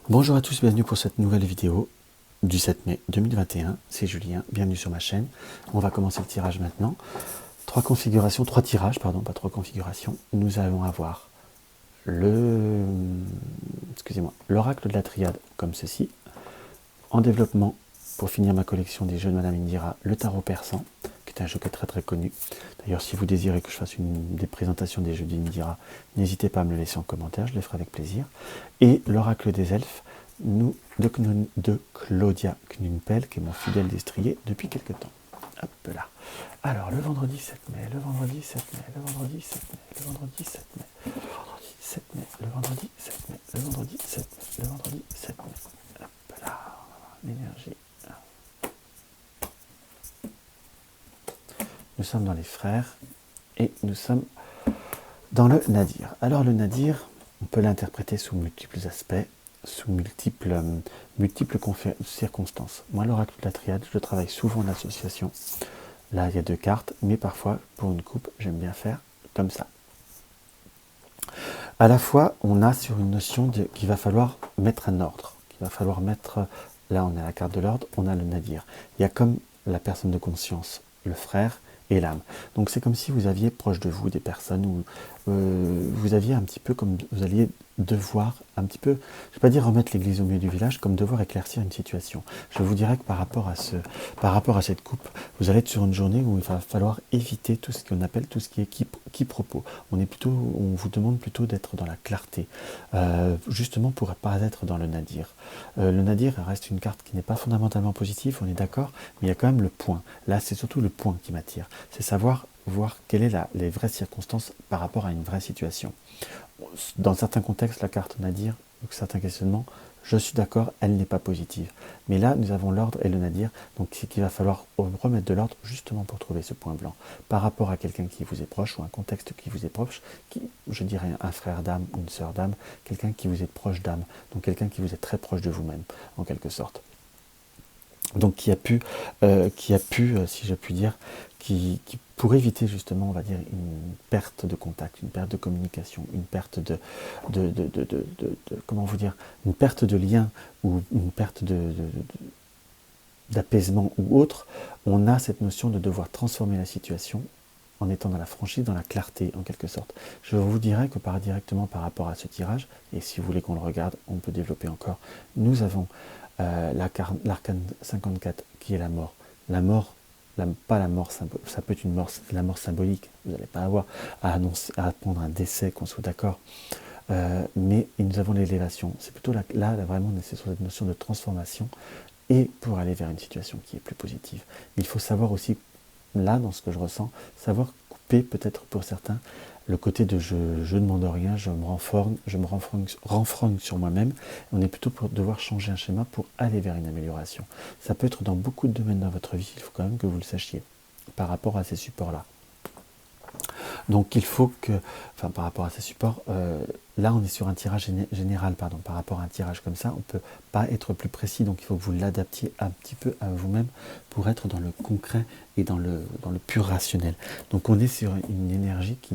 Bonjour à tous, bienvenue pour cette nouvelle vidéo du 7 mai 2021. C'est Julien, bienvenue sur ma chaîne. On va commencer le tirage maintenant. Trois tirages, pardon, pas trois configurations. Nous allons avoir l'oracle de la triade comme ceci. En développement, pour finir ma collection des jeux de Madame Indira, le tarot persan, qui est un jeu qui est très très connu. D'ailleurs, si vous désirez que je fasse des présentations des jeux d'Indira, n'hésitez pas à me le laisser en commentaire, je les ferai avec plaisir. Et l'oracle des elfes, de Claudia Knunpel, qui est mon fidèle destrier depuis quelques temps. Hop là. Alors, le vendredi 7 mai, le vendredi 7 mai, le vendredi 7 mai, le vendredi 7 mai, le vendredi 7 mai, le vendredi 7 mai, le vendredi 7 mai, le vendredi 7 mai. Hop là, l'énergie. Nous sommes dans les frères et nous sommes dans le nadir. Alors, le nadir, on peut l'interpréter sous multiples aspects, sous multiples circonstances. Moi, l'oracle de la triade, je le travaille souvent en association. Là, il y a deux cartes, mais parfois, pour une coupe, j'aime bien faire comme ça. À la fois, on a sur une notion qu'il va falloir mettre un ordre, qu'il va falloir mettre, là on a la carte de l'ordre, on a le nadir. Il y a comme la personne de conscience, le frère et l'âme. Donc c'est comme si vous aviez proche de vous des personnes où vous aviez un petit peu comme vous alliez devoir un petit peu, je ne vais pas dire remettre l'église au milieu du village, comme devoir éclaircir une situation. Je vous dirais que par rapport à cette coupe, vous allez être sur une journée où il va falloir éviter tout ce qu'on appelle tout ce qui est quiproquo. On vous demande plutôt d'être dans la clarté, justement pour ne pas être dans le nadir. Le nadir reste une carte qui n'est pas fondamentalement positive, on est d'accord, mais il y a quand même le point. Là, c'est surtout le point qui m'attire. C'est savoir voir quelles sont les vraies circonstances par rapport à une vraie situation. Dans certains contextes, la carte nadir, certains questionnements, je suis d'accord, elle n'est pas positive. Mais là, nous avons l'ordre et le nadir, donc c'est qu'il va falloir remettre de l'ordre justement pour trouver ce point blanc. Par rapport à quelqu'un qui vous est proche ou un contexte qui vous est proche, je dirais un frère d'âme ou une sœur d'âme, quelqu'un qui vous est proche d'âme, donc quelqu'un qui vous est très proche de vous-même, en quelque sorte. Donc qui a pu, si je puis dire, pour éviter justement, on va dire, une perte de contact, une perte de communication, une perte comment vous dire, une perte de lien ou une perte d'apaisement ou autre, on a cette notion de devoir transformer la situation en étant dans la franchise, dans la clarté en quelque sorte. Je vous dirais que directement par rapport à ce tirage, et si vous voulez qu'on le regarde, on peut développer encore, nous avons l'arcane 54 qui est la mort. La mort, pas la mort symbolique, ça peut être la mort symbolique, vous n'allez pas avoir à prendre un décès, qu'on soit d'accord. Mais nous avons l'élévation. C'est plutôt là vraiment c'est sur cette notion de transformation et pour aller vers une situation qui est plus positive. Mais il faut savoir aussi, là, dans ce que je ressens, savoir couper peut-être pour certains le côté de je ne demande rien, je me renfrogne sur moi-même. On est plutôt pour devoir changer un schéma pour aller vers une amélioration. Ça peut être dans beaucoup de domaines dans votre vie, il faut quand même que vous le sachiez, par rapport à ces supports-là. Donc il faut que, par rapport à ces supports, là on est sur un tirage général, par rapport à un tirage comme ça, on ne peut pas être plus précis, donc il faut que vous l'adaptiez un petit peu à vous-même pour être dans le concret et dans le pur rationnel. Donc on est sur une énergie qui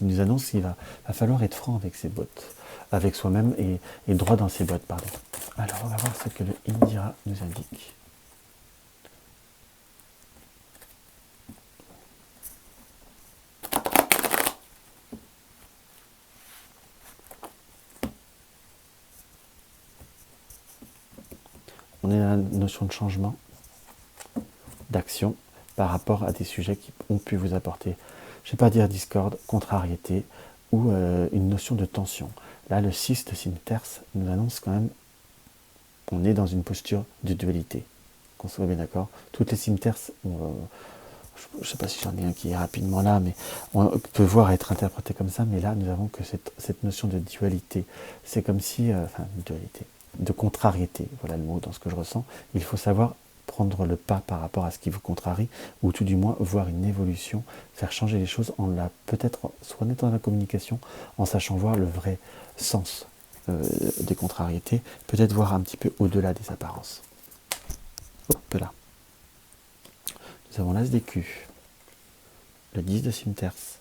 nous annonce qu'il va falloir être franc avec ses bottes, avec soi-même et droit dans ses bottes, pardon. Alors on va voir ce que le Indira nous indique. On est dans la notion de changement, d'action, par rapport à des sujets qui ont pu vous apporter, je ne vais pas dire discorde, contrariété, ou une notion de tension. Là, le 6 de Synterse nous annonce quand même qu'on est dans une posture de dualité. Qu'on soit bien d'accord. Toutes les Synterse, je ne sais pas si j'en ai un qui est rapidement là, mais on peut voir être interprété comme ça, mais là, nous avons que cette notion de dualité. C'est comme si, dualité, de contrariété, voilà le mot dans ce que je ressens. Il faut savoir prendre le pas par rapport à ce qui vous contrarie, ou tout du moins voir une évolution, faire changer les choses peut-être soit en étant dans la communication, en sachant voir le vrai sens des contrariétés, peut-être voir un petit peu au-delà des apparences. Hop là. Nous avons l'As d'écu, le 10 de Synterse.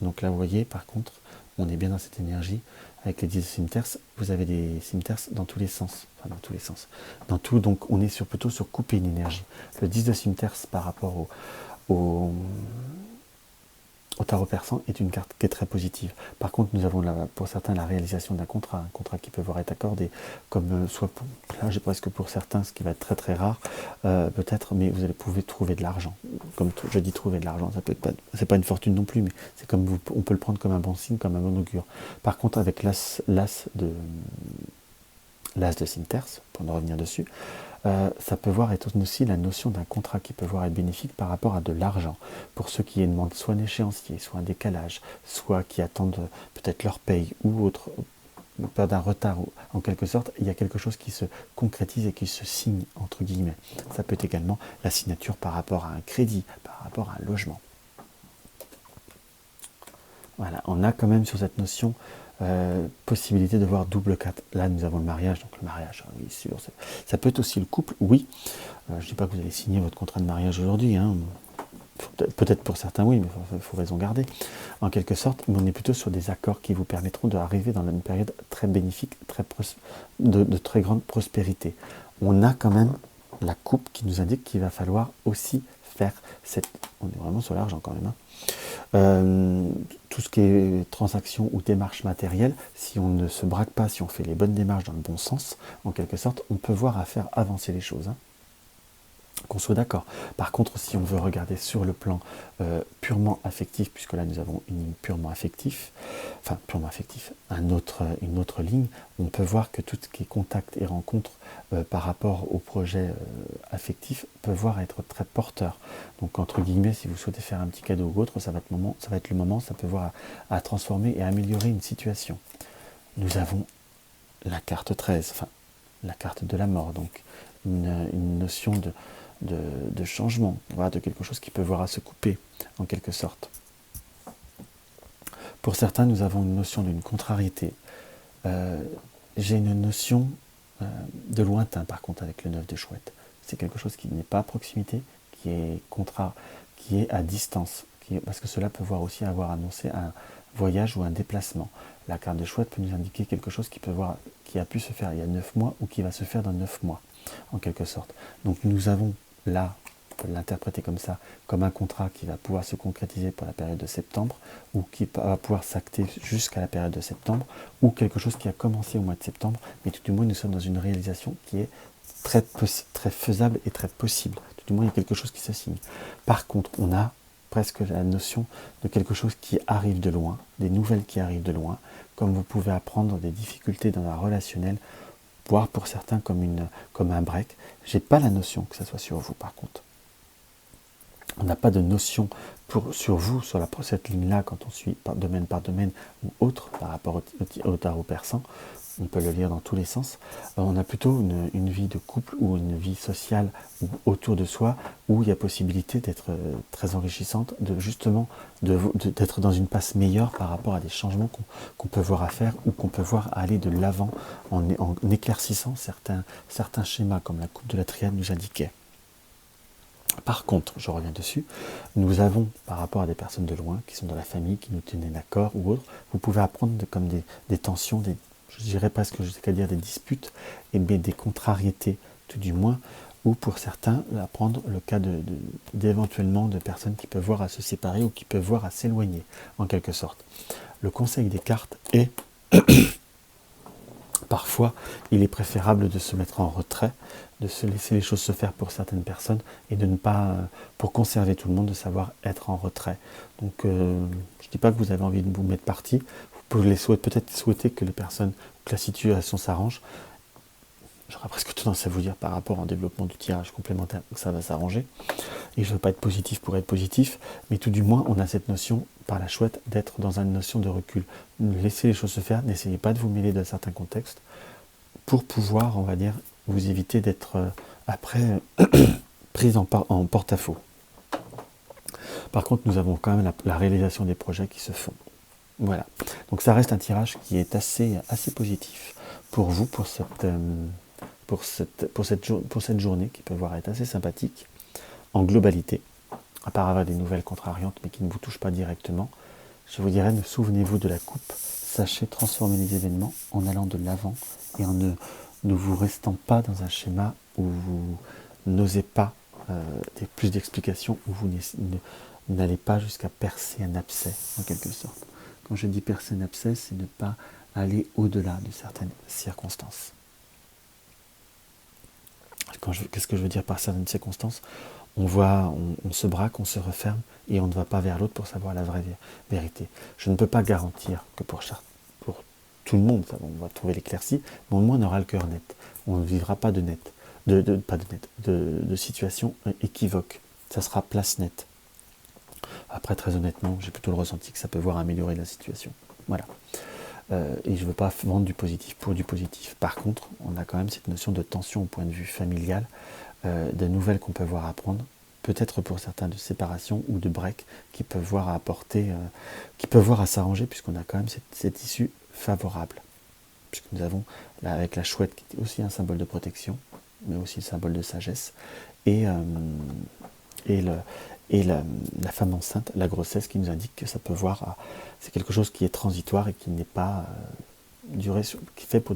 Donc là, vous voyez, par contre, on est bien dans cette énergie avec les 10 de Synters, vous avez des Synters dans tous les sens. Enfin, dans tous les sens. Dans tout, donc on est plutôt sur couper une énergie. Le 10 de Synters par rapport au tarot persan est une carte qui est très positive. Par contre, nous avons pour certains la réalisation d'un contrat, un contrat qui peut voir être accordé, comme soit pour, là j'ai presque pour certains, ce qui va être très très rare, peut-être, mais vous allez pouvoir trouver de l'argent. Comme je dis trouver de l'argent, ça peut être pas, c'est pas une fortune non plus, mais c'est comme on peut le prendre comme un bon signe, comme un bon augure. Par contre, avec l'as de Synters, pour en revenir dessus, ça peut voir être aussi la notion d'un contrat qui peut voir être bénéfique par rapport à de l'argent. Pour ceux qui demandent soit un échéancier, soit un décalage, soit qui attendent peut-être leur paye ou autre, peur d'un retard, en quelque sorte, il y a quelque chose qui se concrétise et qui se signe, entre guillemets. Ça peut être également la signature par rapport à un crédit, par rapport à un logement. Voilà, on a quand même sur cette notion possibilité de voir double 4. Là, nous avons le mariage, donc le mariage, oui, sûr. Ça peut être aussi le couple, oui. Je ne dis pas que vous allez signer votre contrat de mariage aujourd'hui, hein. Peut-être pour certains, oui, mais il faut raison garder, en quelque sorte. Mais on est plutôt sur des accords qui vous permettront d'arriver dans une période très bénéfique, de très grande prospérité. On a quand même la coupe qui nous indique qu'il va falloir aussi faire cette... On est vraiment sur l'argent quand même, hein. Tout ce qui est transaction ou démarche matérielle, si on ne se braque pas, si on fait les bonnes démarches dans le bon sens, en quelque sorte, on peut voir à faire avancer les choses, hein. Qu'on soit d'accord. Par contre, si on veut regarder sur le plan purement affectif, puisque là nous avons une ligne purement affectif, une autre ligne, on peut voir que tout ce qui est contact et rencontre par rapport au projet affectif peut voir être très porteur. Donc entre guillemets, si vous souhaitez faire un petit cadeau ou autre, ça va être le moment, ça peut voir à transformer et à améliorer une situation. Nous avons la carte 13, enfin la carte de la mort, donc une notion de changement, voilà, de quelque chose qui peut voir à se couper, en quelque sorte. Pour certains, nous avons une notion d'une contrariété. J'ai une notion de lointain, par contre, avec le 9 de chouette. C'est quelque chose qui n'est pas à proximité, qui est à distance, parce que cela peut voir aussi avoir annoncé un voyage ou un déplacement. La carte de chouette peut nous indiquer quelque chose qui a pu se faire il y a 9 mois ou qui va se faire dans 9 mois, en quelque sorte. Donc nous avons là, on peut l'interpréter comme ça, comme un contrat qui va pouvoir se concrétiser pour la période de septembre, ou qui va pouvoir s'acter jusqu'à la période de septembre, ou quelque chose qui a commencé au mois de septembre, mais tout du moins nous sommes dans une réalisation qui est très faisable et très possible. Tout du moins il y a quelque chose qui se signe. Par contre, on a presque la notion de quelque chose qui arrive de loin, des nouvelles qui arrivent de loin, comme vous pouvez apprendre des difficultés dans la relationnelle, voire pour certains comme un break. J'ai pas la notion que ça soit sur vous, par contre. On n'a pas de notion sur vous, sur cette ligne-là, quand on suit par domaine ou autre, par rapport au tarot persan. On peut le lire dans tous les sens. On a plutôt une vie de couple ou une vie sociale ou autour de soi où il y a possibilité d'être très enrichissante, d'être dans une passe meilleure par rapport à des changements qu'on peut voir à faire ou qu'on peut voir à aller de l'avant en éclaircissant certains schémas comme la coupe de la triade nous indiquait. Par contre, je reviens dessus, nous avons, par rapport à des personnes de loin, qui sont dans la famille, qui nous tenaient d'accord ou autre, vous pouvez apprendre comme des tensions, je dirais presque jusqu'à dire des disputes, mais des contrariétés, tout du moins, ou pour certains, apprendre le cas d'éventuellement de personnes qui peuvent voir à se séparer ou qui peuvent voir à s'éloigner, en quelque sorte. Le conseil des cartes est... Parfois, il est préférable de se mettre en retrait, de se laisser les choses se faire pour certaines personnes et de ne pas, pour conserver tout le monde, de savoir être en retrait. Donc, je ne dis pas que vous avez envie de vous mettre parti, vous pouvez peut-être souhaiter que la situation s'arrange. J'aurais presque tendance à vous dire par rapport au développement du tirage complémentaire que ça va s'arranger. Et je ne veux pas être positif pour être positif, mais tout du moins, on a cette notion, par la chouette, d'être dans une notion de recul. Laissez les choses se faire, n'essayez pas de vous mêler de certains contextes pour pouvoir, on va dire, vous éviter d'être après prise en porte-à-faux. Par contre, nous avons quand même la réalisation des projets qui se font. Voilà. Donc ça reste un tirage qui est assez positif pour vous, pour cette journée qui peut voir être assez sympathique en globalité, à part avoir des nouvelles contrariantes mais qui ne vous touchent pas directement. Je vous dirais, souvenez-vous de la coupe, sachez transformer les événements en allant de l'avant et en ne vous restant pas dans un schéma où vous n'osez pas plus d'explications, où vous n'allez pas jusqu'à percer un abcès, en quelque sorte. Quand je dis percer un abcès, c'est ne pas aller au-delà de certaines circonstances. Qu'est-ce que je veux dire par certaines circonstances? On se braque, on se referme et on ne va pas vers l'autre pour savoir la vraie vérité. Je ne peux pas garantir que pour tout le monde, on va trouver l'éclaircie, mais au moins on aura le cœur net. On ne vivra pas de situations équivoques. Ça sera place nette. Après, très honnêtement, j'ai plutôt le ressenti que ça peut voir améliorer la situation. Voilà. Et je ne veux pas vendre du positif pour du positif. Par contre, on a quand même cette notion de tension au point de vue familial, de nouvelles qu'on peut voir apprendre, peut-être pour certains de séparation ou de break qui peuvent voir à apporter, qui peuvent voir à s'arranger, puisqu'on a quand même cette issue favorable. Puisque nous avons, là, avec la chouette, qui est aussi un symbole de protection, mais aussi le symbole de sagesse, et la femme enceinte, la grossesse, qui nous indique que ça peut voir, c'est quelque chose qui est transitoire et qui n'est pas qui fait pour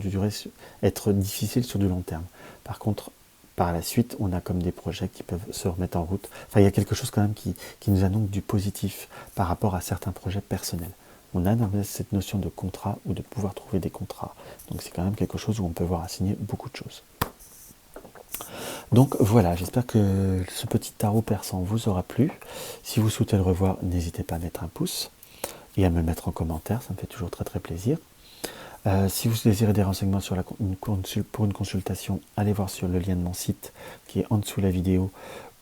être difficile sur du long terme. Par contre, par la suite, on a comme des projets qui peuvent se remettre en route. Enfin, il y a quelque chose quand même qui nous annonce du positif par rapport à certains projets personnels. On a cette notion de contrat ou de pouvoir trouver des contrats. Donc c'est quand même quelque chose où on peut voir assigner beaucoup de choses. Donc voilà, j'espère que ce petit tarot persan vous aura plu. Si vous souhaitez le revoir, n'hésitez pas à mettre un pouce et à me le mettre en commentaire, ça me fait toujours très très plaisir. Si vous désirez des renseignements pour une consultation, allez voir sur le lien de mon site qui est en dessous de la vidéo,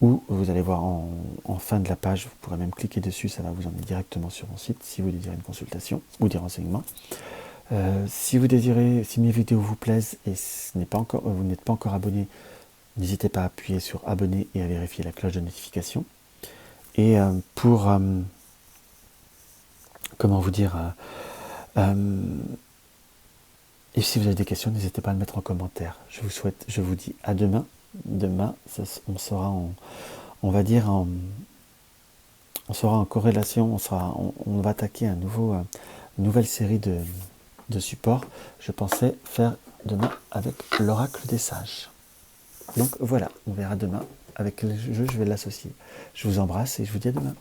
ou vous allez voir en fin de la page, vous pourrez même cliquer dessus, ça va vous emmener directement sur mon site si vous désirez une consultation ou des renseignements. Si mes vidéos vous plaisent et vous n'êtes pas encore abonné, n'hésitez pas à appuyer sur abonner et à vérifier la cloche de notification. Et comment vous dire, et si vous avez des questions, n'hésitez pas à le mettre en commentaire. Je vous dis à demain. Demain, on sera on sera en corrélation, on va attaquer une nouvelle série de supports. Je pensais faire demain avec l'oracle des sages. Donc voilà, on verra demain. Avec le jeu, je vais l'associer. Je vous embrasse et je vous dis à demain.